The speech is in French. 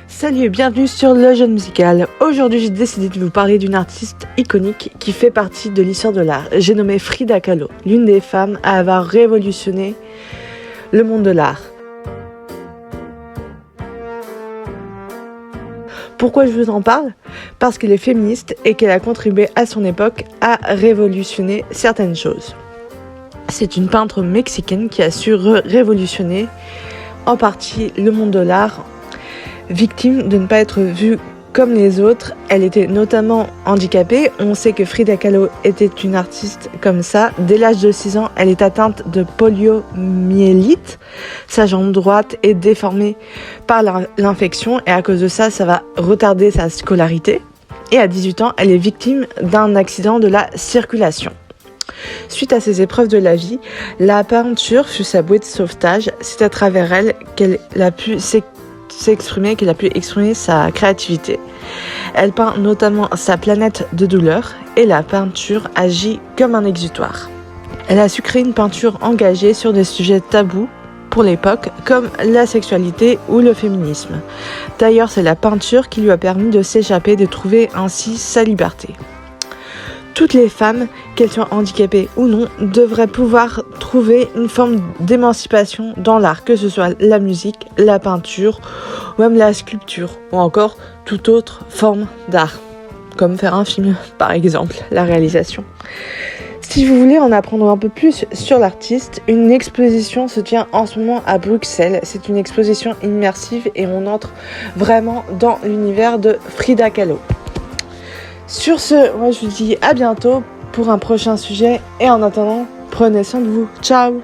Salut et bienvenue sur Le Jeune Musical. Aujourd'hui, j'ai décidé de vous parler d'une artiste iconique qui fait partie de l'histoire de l'art. J'ai nommé Frida Kahlo, l'une des femmes à avoir révolutionné le monde de l'art. Pourquoi je vous en parle ? Parce qu'elle est féministe et qu'elle a contribué à son époque à révolutionner certaines choses. C'est une peintre mexicaine qui a su révolutionner en partie le monde de l'art. Victime de ne pas être vue comme les autres, elle était notamment handicapée. On sait que Frida Kahlo était une artiste comme ça. Dès l'âge de 6 ans, elle est atteinte de poliomyélite. Sa jambe droite est déformée par l'infection et à cause de ça, ça va retarder sa scolarité. Et à 18 ans, elle est victime d'un accident de la circulation. Suite à ces épreuves de la vie, la peinture fut sa bouée de sauvetage. C'est à travers elle qu'elle a pu qu'elle a pu exprimer sa créativité. Elle peint notamment sa planète de douleur et la peinture agit comme un exutoire. Elle a su créer une peinture engagée sur des sujets tabous pour l'époque comme la sexualité ou le féminisme. D'ailleurs, c'est la peinture qui lui a permis de s'échapper, de trouver ainsi sa liberté. Toutes les femmes, qu'elles soient handicapées ou non, devraient pouvoir trouver une forme d'émancipation dans l'art, que ce soit la musique, la peinture, ou même la sculpture, ou encore toute autre forme d'art, comme faire un film par exemple, la réalisation. Si vous voulez en apprendre un peu plus sur l'artiste, une exposition se tient en ce moment à Bruxelles. C'est une exposition immersive et on entre vraiment dans l'univers de Frida Kahlo. Sur ce, moi je vous dis à bientôt pour un prochain sujet et en attendant, prenez soin de vous. Ciao!